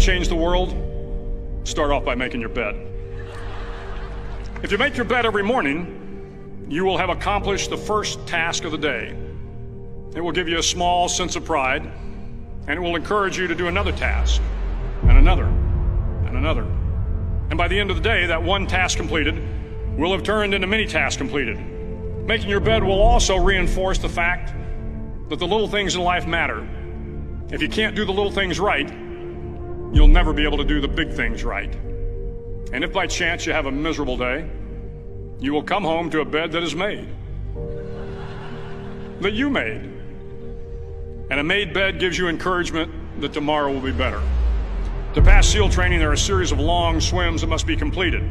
change the world, start off by making your bed. If you make your bed every morning, you will have accomplished the first task of the day. It will give you a small sense of pride, and it will encourage you to do another task, and another, and another. And by the end of the day, that one task completed will have turned into many tasks completed. Making your bed will also reinforce the fact that the little things in life matter. If you can't do the little things right, you'll never be able to do the big things right. And if by chance you have a miserable day, you will come home to a bed that is made, that you made. And a made bed gives you encouragement that tomorrow will be better. To pass SEAL training, there are a series of long swims that must be completed.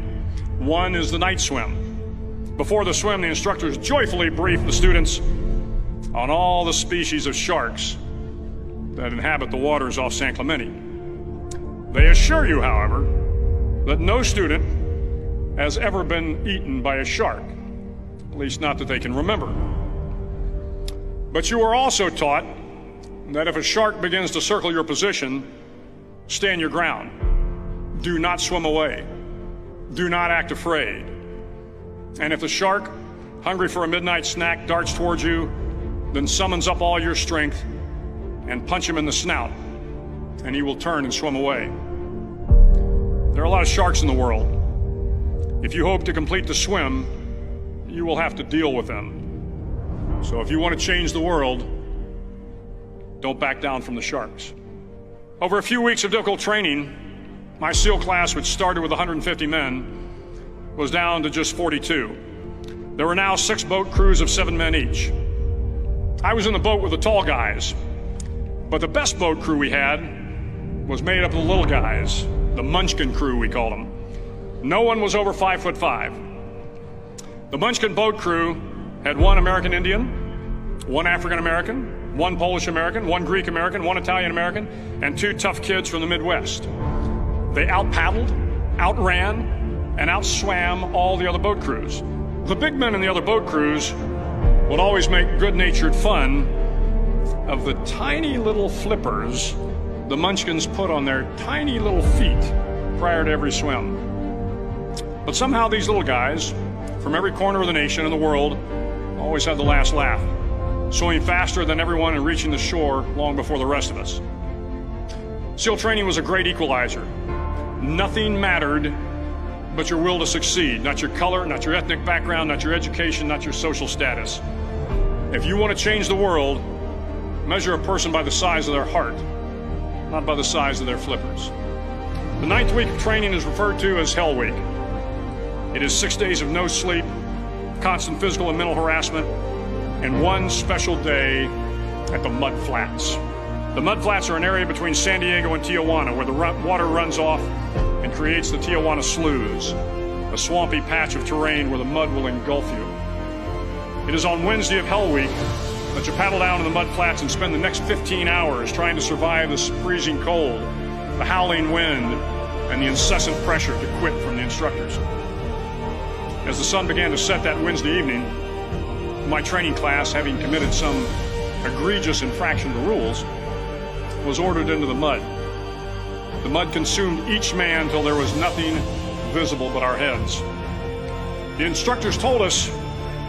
One is the night swim. Before the swim, the instructors joyfully brief the students on all the species of sharks that inhabit the waters off San Clemente. They assure you, however, that no student has ever been eaten by a shark, at least not that they can remember. But you are also taught that if a shark begins to circle your position, stand your ground. Do not swim away. Do not act afraid. And if the shark, hungry for a midnight snack, darts towards you, then summons up all your strength and punch him in the snout, and he will turn and swim away. There are a lot of sharks in the world. If you hope to complete the swim, you will have to deal with them. So if you want to change the world, don't back down from the sharks. Over a few weeks of difficult training, my SEAL class, which started with 150 men, was down to just 42. There were now 6 boat crews of 7 men each. I was in the boat with the tall guys, but the best boat crew we had was made up of the little guys, the Munchkin crew, we called them. No one was over 5'5". The Munchkin boat crew had 1 American Indian, 1 African American, 1 Polish American, 1 Greek American, 1 Italian American, and 2 tough kids from the Midwest. They out-paddled, outran, and outswam all the other boat crews. The big men in the other boat crews would always make good-natured fun of the tiny little flippers the Munchkins put on their tiny little feet prior to every swim. But somehow these little guys from every corner of the nation and the world always had the last laugh, swimming faster than everyone and reaching the shore long before the rest of us. SEAL training was a great equalizer. Nothing mattered but your will to succeed, not your color, not your ethnic background, not your education, not your social status. If you want to change the world, measure a person by the size of their heart, not by the size of their flippers. The 9th week of training is referred to as Hell Week. It is 6 days of no sleep, constant physical and mental harassment, and 1 special day at the Mud Flats. The Mud Flats are an area between San Diego and Tijuana where the water runs off and creates the Tijuana Sloughs, a swampy patch of terrain where the mud will engulf you. It is on Wednesday of Hell Week that you paddle down to the Mud Flats and spend the next 15 hours trying to survive the freezing cold, the howling wind, and the incessant pressure to quit from the instructors. As the sun began to set that Wednesday evening, my training class, having committed some egregious infraction to the rules, was ordered into the mud. The mud consumed each man till there was nothing visible but our heads. The instructors told us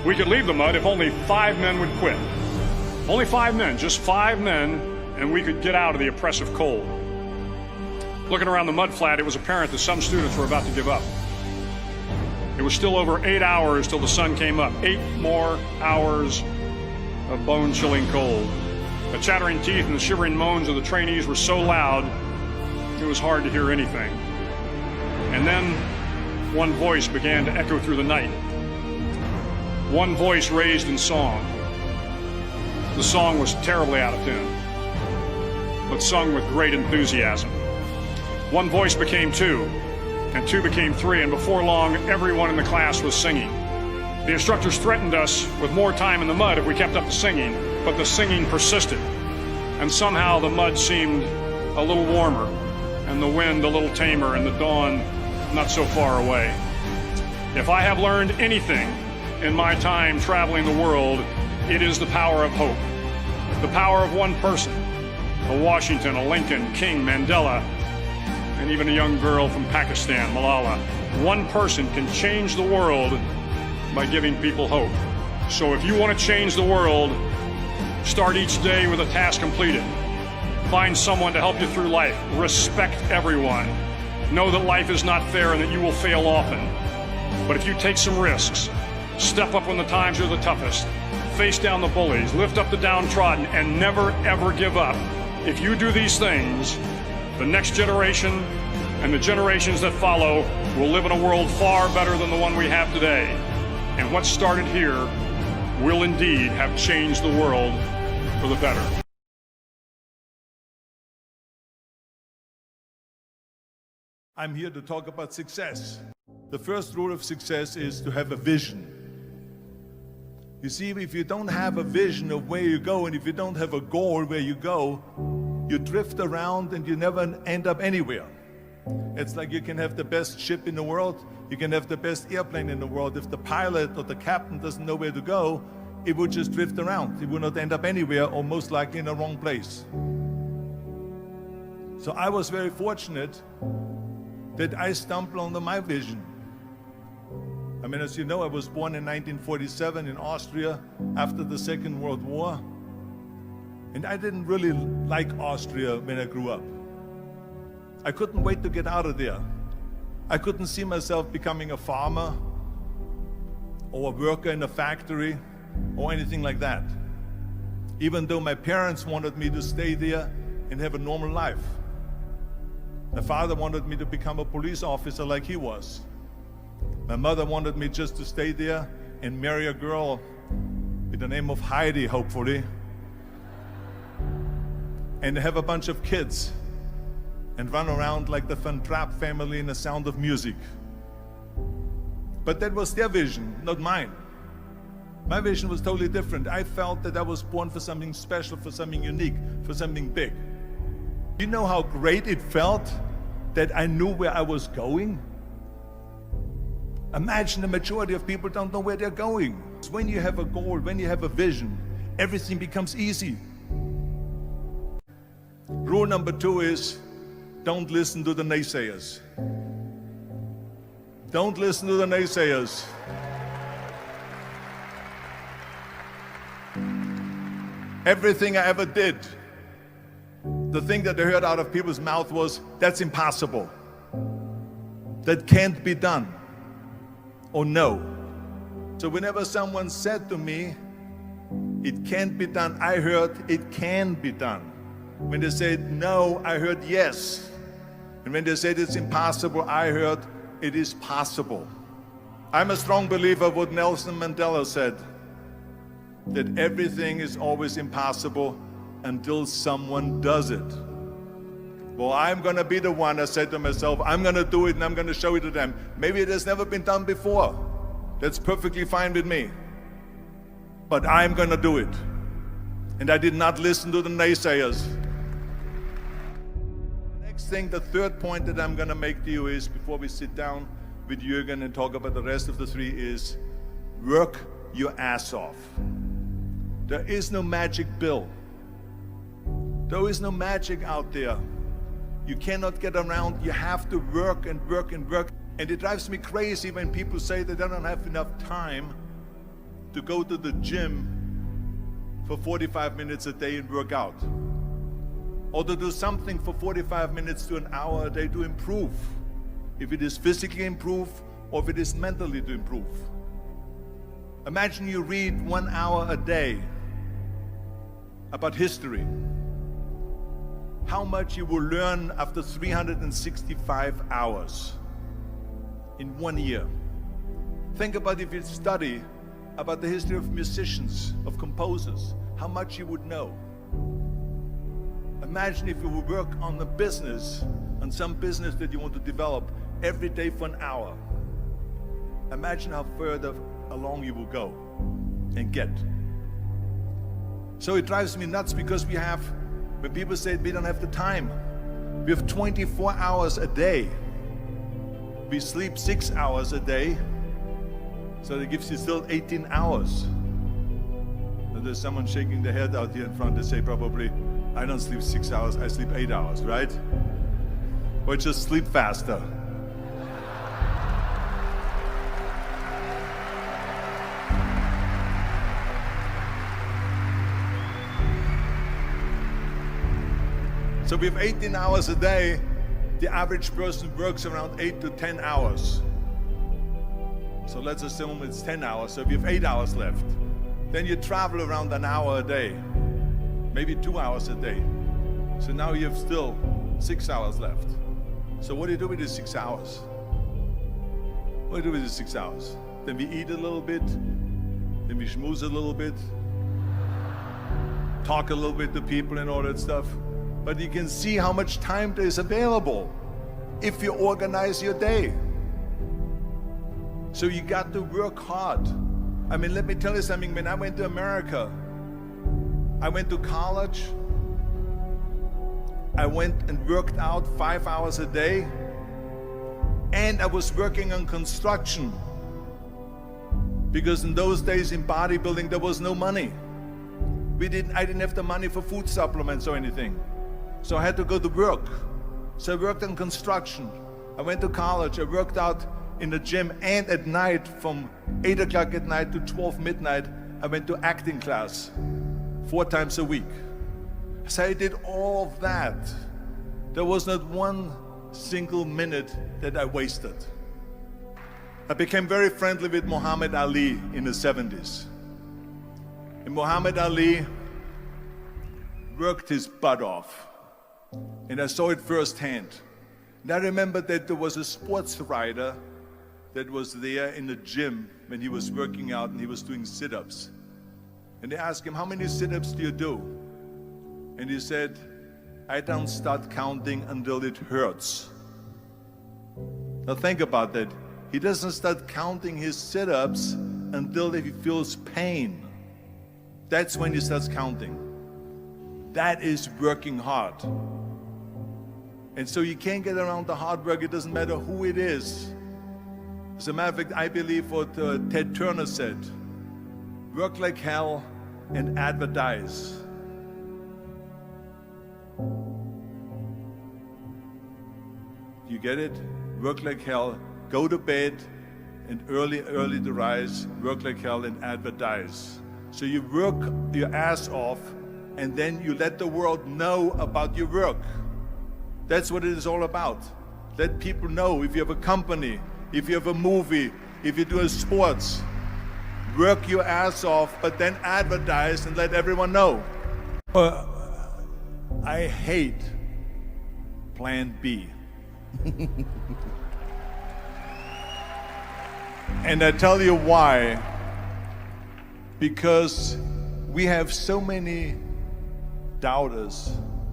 we could leave the mud if only 5 men would quit. Only 5 men, just 5 men, and we could get out of the oppressive cold. Looking around the mud flat, it was apparent that some students were about to give up. It was still over 8 hours till the sun came up. 8 more hours of bone-chilling cold. The chattering teeth and the shivering moans of the trainees were so loud, it was hard to hear anything. And then one voice began to echo through the night. One voice raised in song. The song was terribly out of tune, but sung with great enthusiasm. One voice became 2, and 2 became 3, and before long, everyone in the class was singing. The instructors threatened us with more time in the mud if we kept up the singing, but the singing persisted, and somehow the mud seemed a little warmer, and the wind a little tamer, and the dawn not so far away. If I have learned anything in my time traveling the world, it is the power of hope. The power of one person, a Washington, a Lincoln, King, Mandela, and even a young girl from Pakistan, Malala. One person can change the world by giving people hope. So if you want to change the world, start each day with a task completed. Find someone to help you through life. Respect everyone. Know that life is not fair and that you will fail often. But if you take some risks, step up when the times are the toughest, face down the bullies, lift up the downtrodden, and never ever give up. If you do these things, the next generation and the generations that follow will live in a world far better than the one we have today. And what started here will indeed have changed the world for the better. I'm here to talk about success. The first rule of success is to have a vision. You see, if you don't have a vision of where you go, and if you don't have a goal where you go, you drift around and you never end up anywhere. It's like you can have the best ship in the world, you can have the best airplane in the world. If the pilot or the captain doesn't know where to go, it would just drift around. It would not end up anywhere, or most likely in the wrong place. So I was very fortunate that I stumbled onto my vision. I mean, as you know, I was born in 1947 in Austria after the Second World War. And I didn't really like Austria when I grew up. I couldn't wait to get out of there. I couldn't see myself becoming a farmer or a worker in a factory or anything like that. Even though my parents wanted me to stay there and have a normal life. My father wanted me to become a police officer like he was. My mother wanted me just to stay there and marry a girl with the name of Heidi, hopefully, and have a bunch of kids and run around like the Van Trapp family in The Sound of Music. But that was their vision, not mine. My vision was totally different. I felt that I was born for something special, for something unique, for something big. You know how great it felt that I knew where I was going? Imagine the majority of people don't know where they're going. When you have a goal, when you have a vision, everything becomes easy. Rule number 2 is, don't listen to the naysayers. Don't listen to the naysayers. Everything I ever did, the thing that I heard out of people's mouth was, that's impossible. That can't be done. Or no. So whenever someone said to me, it can't be done, I heard, it can be done. When they said no, I heard yes. And when they said it's impossible, I heard, it is possible. I'm a strong believer of what Nelson Mandela said, that everything is always impossible until someone does it. Well, I'm gonna be the one, I said to myself, I'm gonna do it and I'm gonna show it to them. Maybe it has never been done before. That's perfectly fine with me. But I'm gonna do it. And I did not listen to the naysayers. The next thing, the third point that I'm gonna make to you is, before we sit down with Jürgen and talk about the rest of the 3, is work your ass off. There is no magic pill. There is no magic out there. You cannot get around, you have to work and work and work. And it drives me crazy when people say that they don't have enough time to go to the gym for 45 minutes a day and work out. Or to do something for 45 minutes to an hour a day to improve. If it is physically improve or if it is mentally to improve. Imagine you read 1 hour a day about history. How much you will learn after 365 hours in 1 year. Think about if you study about the history of musicians, of composers, how much you would know. Imagine if you would work on a business, on some business that you want to develop every day for an hour. Imagine how further along you will go and get. So it drives me nuts because when people say we don't have the time, we have 24 hours a day. We sleep 6 hours a day, so that gives you still 18 hours. And there's someone shaking their head out here in front. They say probably, I don't sleep 6 hours, I sleep 8 hours, right? or just sleep faster? So we have 18 hours a day. The average person works around 8 to 10 hours. So let's assume it's 10 hours, so you have 8 hours left. Then you travel around an hour a day, maybe 2 hours a day. So now you have still 6 hours left. So what do you do with the 6 hours? What do you do with the 6 hours? Then we eat a little bit, then we schmooze a little bit, talk a little bit to people and all that stuff. But you can see how much time there is available if you organize your day. So you got to work hard. I mean, let me tell you something. When I went to America, I went to college. I went and worked out 5 hours a day. And I was working on construction. Because in those days in bodybuilding, there was no money. I didn't have the money for food supplements or anything. So I had to go to work. So I worked on construction. I went to college. I worked out in the gym, and at night from 8 o'clock at night to 12 midnight, I went to acting class 4 times a week. So I did all of that. There was not one single minute that I wasted. I became very friendly with Muhammad Ali in the 70s. And Muhammad Ali worked his butt off. And I saw it firsthand. And I remember that there was a sports writer that was there in the gym when he was working out and he was doing sit-ups. And they asked him, how many sit-ups do you do? And he said, I don't start counting until it hurts. Now think about that. He doesn't start counting his sit-ups until he feels pain. That's when he starts counting. That is working hard. And so you can't get around the hard work. It doesn't matter who it is. As a matter of fact, I believe what Ted Turner said, work like hell and advertise. You get it? Work like hell, go to bed, and early to rise, work like hell and advertise. So you work your ass off, and then you let the world know about your work. That's what it is all about. Let people know. If you have a company, if you have a movie, if you do a sports, work your ass off, but then advertise and let everyone know. I hate Plan B. And I tell you why. Because we have so many doubters,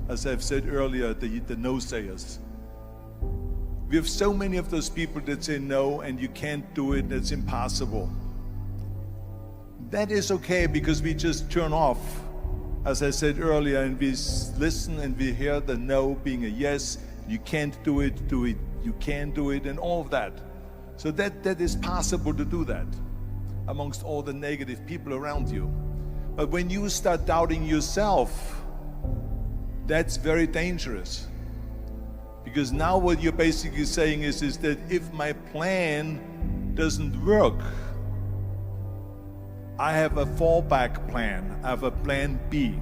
as I've said earlier, the no-sayers. We have so many of those people that say no, and you can't do it, it's impossible. That is okay, because we just turn off, as I said earlier, and we listen and we hear the no being a yes. You can't do it, you can't do it, and all of that. So that is possible to do that amongst all the negative people around you. But when you start doubting yourself, that's very dangerous. Because now what you're basically saying is that if my plan doesn't work, I have a fallback plan, I have a plan B.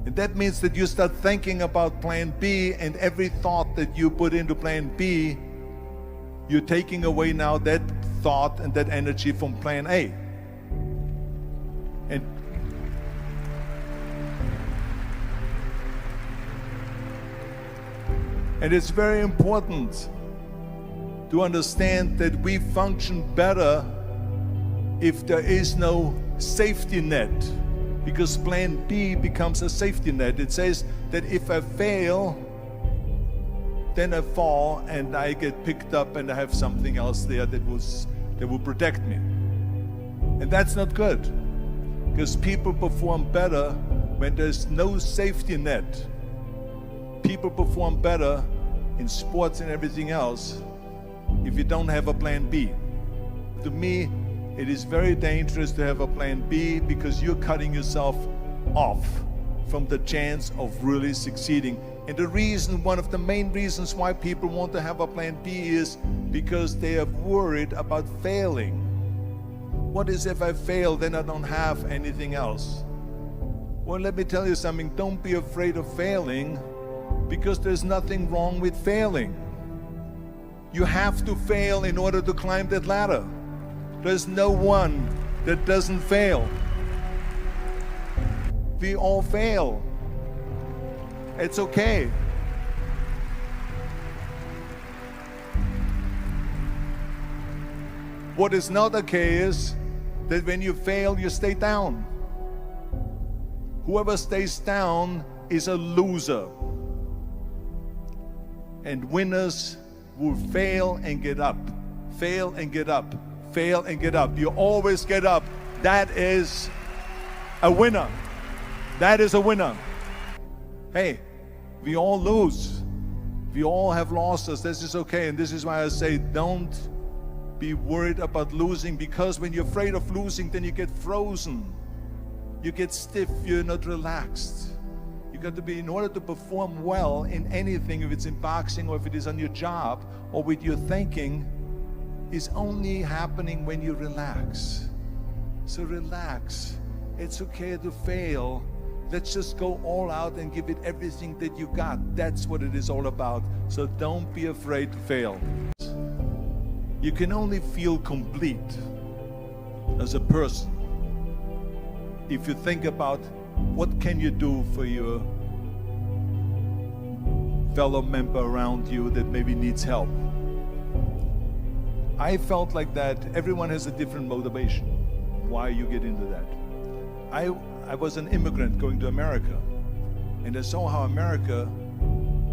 And that means that you start thinking about plan B, and every thought that you put into plan B, you're taking away now that thought and that energy from plan A. And it's very important to understand that we function better if there is no safety net, because plan B becomes a safety net. It says that if I fail, then I fall and I get picked up and I have something else there that will protect me. And that's not good, because people perform better when there's no safety net. People perform better in sports and everything else if you don't have a plan B. To me, it is very dangerous to have a plan B, because you're cutting yourself off from the chance of really succeeding And the reason, one of the main reasons why people want to have a plan B is because they are worried about failing. What is if I fail, then I don't have anything else? Well, let me tell you something. Don't be afraid of failing, because there's nothing wrong with failing. You have to fail in order to climb that ladder. There's no one that doesn't fail. We all fail. It's okay. What is not okay is that when you fail, you stay down. Whoever stays down is a loser. And winners will fail and get up, fail and get up, fail and get up. You always get up. That is a winner. That is a winner. Hey, we all lose. We all have losses. This is okay. And this is why I say don't be worried about losing, because when you're afraid of losing, then you get frozen. You get stiff. You're not relaxed. You got to be, in order to perform well in anything, if it's in boxing or if it is on your job or with your thinking, is only happening when you relax. So relax. It's okay to fail. Let's just go all out and give it everything that you got. That's what it is all about. So don't be afraid to fail. You can only feel complete as a person if you think about what can you do for your fellow member around you that maybe needs help. I felt like that. Everyone has a different motivation why you get into that. I was an immigrant going to America, and I saw how America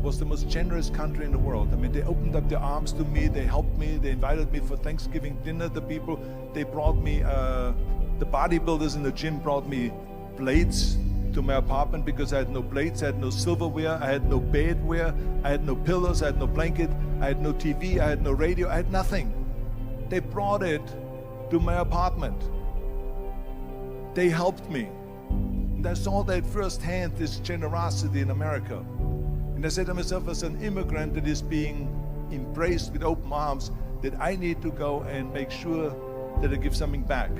was the most generous country in the world. I mean, they opened up their arms to me, they helped me, they invited me for Thanksgiving dinner. The people, they brought me, the bodybuilders in the gym brought me plates to my apartment because I had no plates, I had no silverware, I had no bedware, I had no pillows, I had no blanket, I had no TV, I had no radio, I had nothing. They brought it to my apartment. They helped me. And I saw that firsthand, this generosity in America. And I said to myself, as an immigrant that is being embraced with open arms, that I need to go and make sure that I give something back.